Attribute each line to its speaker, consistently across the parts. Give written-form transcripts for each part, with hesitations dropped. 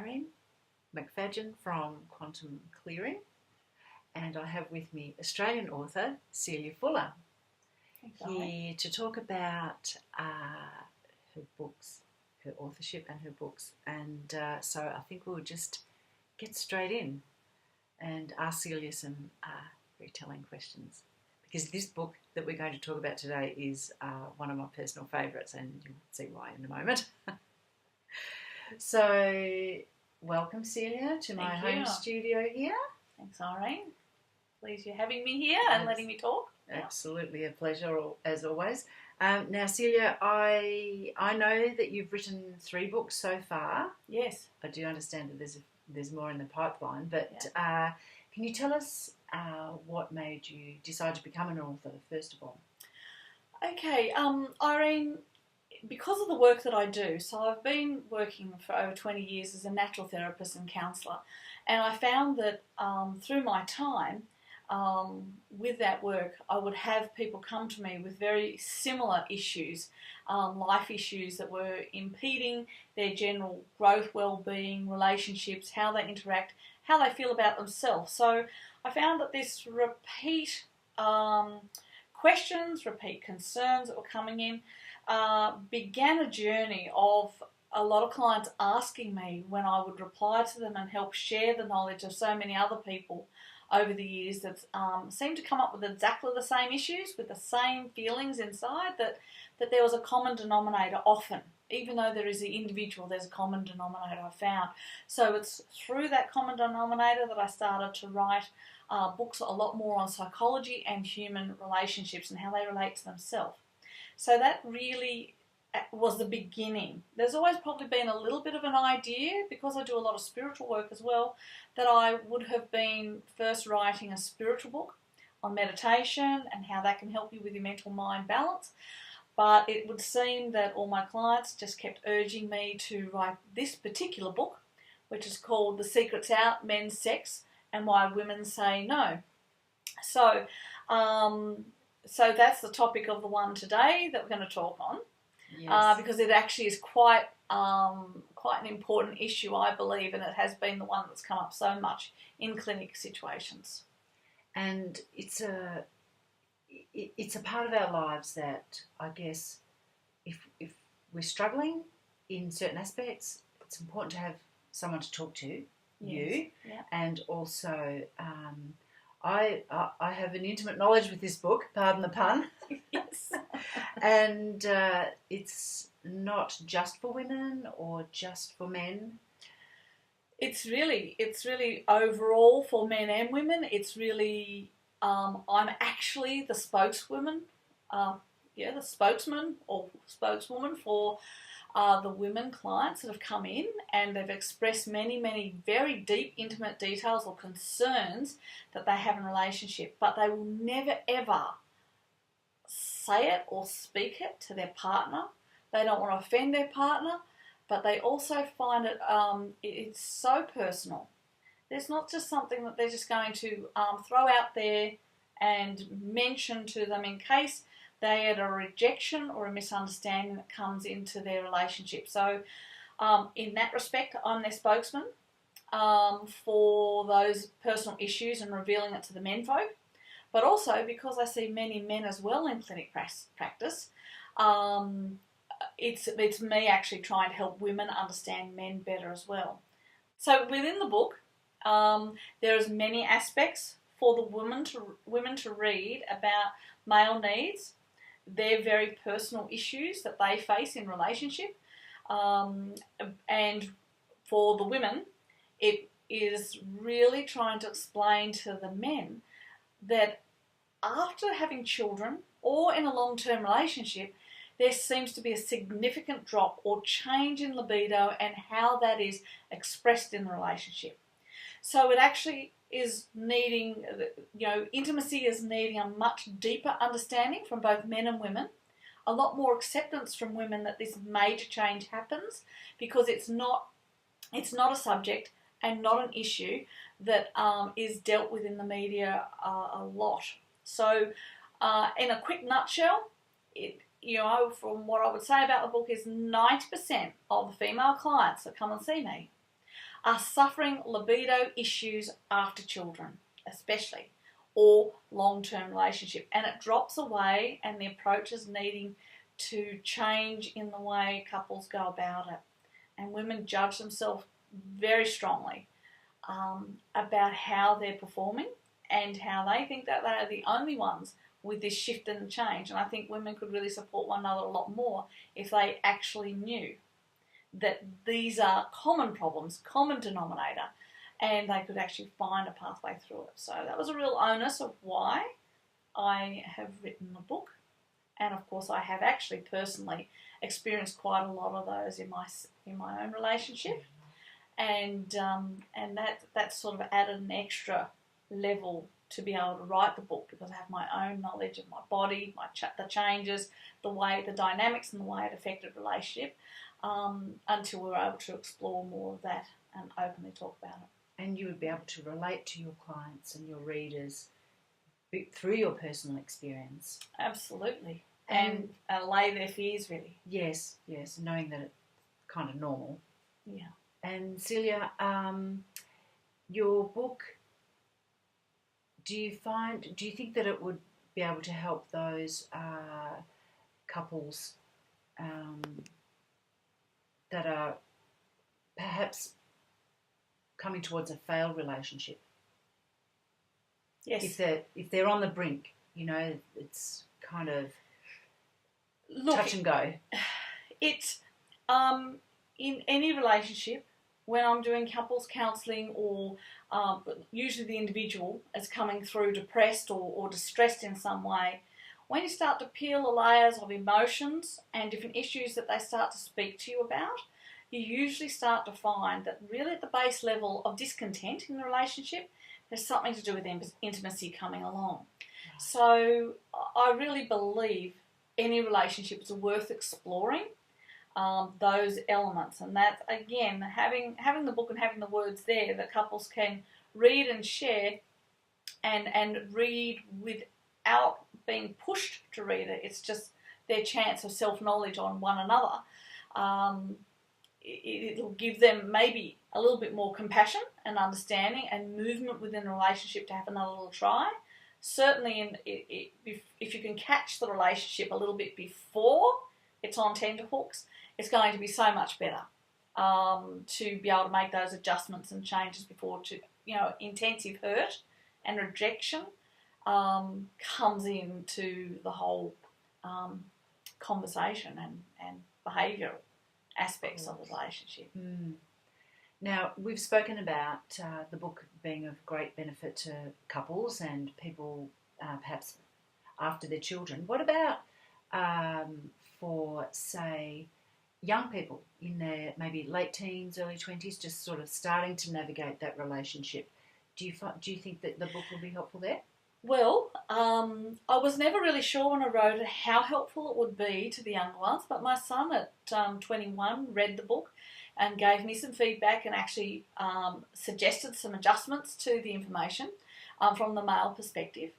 Speaker 1: Renie Macfadyen from Quantum Clearing, and I have with me Australian author Celia Fuller here to talk about her books, her authorship and her books. And so I think we'll just get straight in and ask Celia some very telling questions, because this book that we're going to talk about today is one of my personal favourites, and you'll see why in a moment. So, welcome Celia to my home studio here.
Speaker 2: Thanks, Irene. Pleased you're having me here and letting me talk.
Speaker 1: Absolutely a pleasure, as always. Now, Celia, I know that you've written 3 books so far.
Speaker 2: Yes.
Speaker 1: I do understand that there's more in the pipeline, but can you tell us what made you decide to become an author, first of all?
Speaker 2: Okay, Irene, because of the work that I do, so I've been working for over 20 years as a natural therapist and counsellor, and I found that through my time with that work, I would have people come to me with very similar issues, life issues that were impeding their general growth, well-being, relationships, how they interact, how they feel about themselves. So I found that this repeat questions, repeat concerns that were coming in, began a journey of a lot of clients asking me when I would reply to them and help share the knowledge of so many other people over the years that seemed to come up with exactly the same issues, with the same feelings inside, that there was a common denominator often. Even though there is the individual, there's a common denominator I found. So it's through that common denominator that I started to write books a lot more on psychology and human relationships and how they relate to themselves. So that really was the beginning. There's always probably been a little bit of an idea, because I do a lot of spiritual work as well, that I would have been first writing a spiritual book on meditation and how that can help you with your mental mind balance. But it would seem that all my clients just kept urging me to write this particular book, which is called The Secret's Out, Men's Sex and Why Women Say No. So that's the topic of the one today that we're going to talk on. Yes. Because it actually is quite an important issue, I believe, and it has been the one that's come up so much in clinic situations.
Speaker 1: And it's a part of our lives that, I guess, if we're struggling in certain aspects, it's important to have someone to talk to, you, and also I have an intimate knowledge with this book, pardon the pun.
Speaker 2: Yes.
Speaker 1: And it's not just for women or just for men.
Speaker 2: It's really overall for men and women. It's really, I'm actually the spokeswoman, the spokesman or spokeswoman for the women clients that have come in, and they've expressed many, many very deep, intimate details or concerns that they have in a relationship, but they will never, ever say it or speak it to their partner. They don't want to offend their partner, but they also find it it's so personal. There's not just something that they're just going to throw out there and mention to them in case they had a rejection or a misunderstanding that comes into their relationship. So in that respect, I'm their spokesman for those personal issues and revealing it to the menfolk. But also because I see many men as well in clinic practice, it's me actually trying to help women understand men better as well. So within the book, there is many aspects for the women to read about male needs, their very personal issues that they face in relationship, and for the women, it is really trying to explain to the men that after having children or in a long-term relationship, there seems to be a significant drop or change in libido and how that is expressed in the relationship. So it actually is needing, intimacy is needing a much deeper understanding from both men and women, a lot more acceptance from women that this major change happens, because it's not a subject and not an issue that is dealt with in the media a lot. So in a quick nutshell, from what I would say about the book is 90% of the female clients that come and see me are suffering libido issues after children, especially, or long-term relationship, and it drops away, and the approach is needing to change in the way couples go about it. And women judge themselves very strongly about how they're performing and how they think that they are the only ones with this shift and change. And I think women could really support one another a lot more if they actually knew that these are common problems, common denominator, and they could actually find a pathway through it. So that was a real onus of why I have written the book. And of course I have actually personally experienced quite a lot of those in my own relationship. And that sort of added an extra level to be able to write the book, because I have my own knowledge of my body, the changes, the dynamics and the way it affected relationship, until we were able to explore more of that and openly talk about it.
Speaker 1: And you would be able to relate to your clients and your readers through your personal experience.
Speaker 2: Absolutely. And allay their fears, really.
Speaker 1: Yes, knowing that it's kind of normal.
Speaker 2: Yeah.
Speaker 1: And Celia, your book, do you think that it would be able to help those couples that are perhaps coming towards a failed relationship?
Speaker 2: Yes.
Speaker 1: If they're on the brink, it's kind of touch and go.
Speaker 2: It's in any relationship, when I'm doing couples counselling, or usually the individual is coming through depressed or distressed in some way, when you start to peel the layers of emotions and different issues that they start to speak to you about, you usually start to find that really at the base level of discontent in the relationship, there's something to do with intimacy coming along. Right. So I really believe any relationship is worth exploring those elements, and that again, having the book and having the words there that couples can read and share, and read without being pushed to read it. It's just their chance of self-knowledge on one another. It'll give them maybe a little bit more compassion and understanding and movement within a relationship to have another little try. Certainly, if you can catch the relationship a little bit before it's on tenterhooks, it's going to be so much better to be able to make those adjustments and changes before intensive hurt and rejection comes into the whole conversation and behavioural aspects of the relationship.
Speaker 1: Mm. Now, we've spoken about the book being of great benefit to couples and people perhaps after their children. What about for, say, young people in their maybe late teens, early 20s, just sort of starting to navigate that relationship? Do you think that the book will be helpful there?
Speaker 2: Well, I was never really sure when I wrote it how helpful it would be to the younger ones, but my son at 21 read the book and gave me some feedback and actually suggested some adjustments to the information from the male perspective.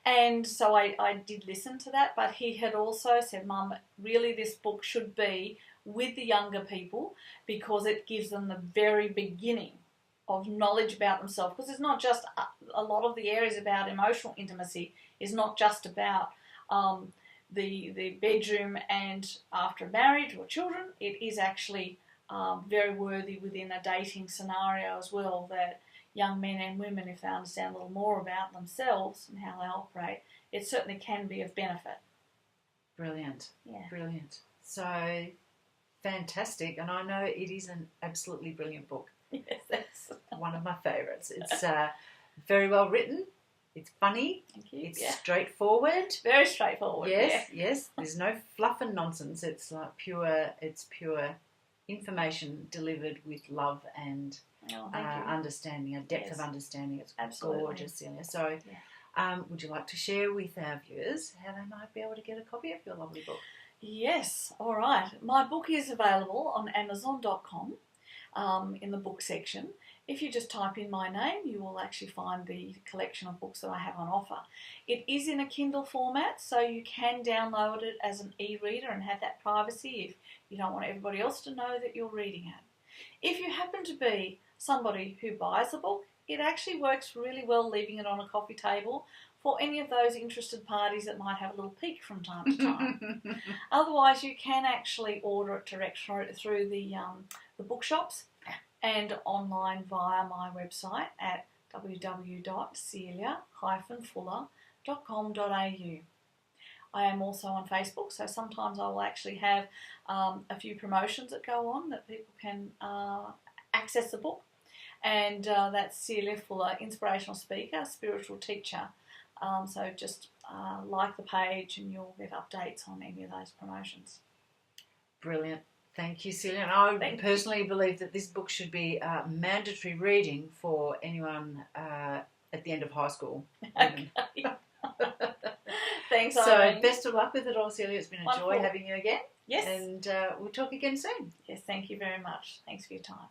Speaker 2: And so I did listen to that, but he had also said, Mum, really this book should be with the younger people because it gives them the very beginning of knowledge about themselves, because it's not just a lot of the areas about emotional intimacy is not just about the bedroom and after marriage or children. It is actually very worthy within a dating scenario as well, that young men and women, if they understand a little more about themselves and how they operate, it certainly can be of benefit.
Speaker 1: Brilliant.
Speaker 2: Yeah.
Speaker 1: Brilliant. So fantastic, and I know it is an absolutely brilliant book.
Speaker 2: Yes, that's
Speaker 1: one of my favourites. It's very well written. It's funny.
Speaker 2: Thank you.
Speaker 1: It's straightforward.
Speaker 2: Very straightforward.
Speaker 1: Yes. There's no fluff and nonsense. It's like pure information delivered with love and understanding, a depth of understanding. It's
Speaker 2: absolutely
Speaker 1: gorgeous, Celia. So, would you like to share with our viewers how they might be able to get a copy of your lovely book?
Speaker 2: Yes. All right. My book is available on Amazon.com. In the book section. If you just type in my name, you will actually find the collection of books that I have on offer. It is in a Kindle format, so you can download it as an e-reader and have that privacy if you don't want everybody else to know that you're reading it. If you happen to be somebody who buys the book, it actually works really well leaving it on a coffee table for any of those interested parties that might have a little peek from time to time. Otherwise, you can actually order it direct through the bookshops and online via my website at www.celia-fuller.com.au. I am also on Facebook, so sometimes I will actually have a few promotions that go on that people can access the book. And that's Celia Fuller, inspirational speaker, spiritual teacher. So just like the page and you'll get updates on any of those promotions.
Speaker 1: Brilliant. Thank you, Celia. And I personally believe that this book should be mandatory reading for anyone at the end of high school.
Speaker 2: Okay. Thanks,
Speaker 1: So
Speaker 2: Irene.
Speaker 1: best of luck with it all, Celia. It's been a joy having you again.
Speaker 2: Yes.
Speaker 1: And we'll talk again soon.
Speaker 2: Yes, thank you very much. Thanks for your time.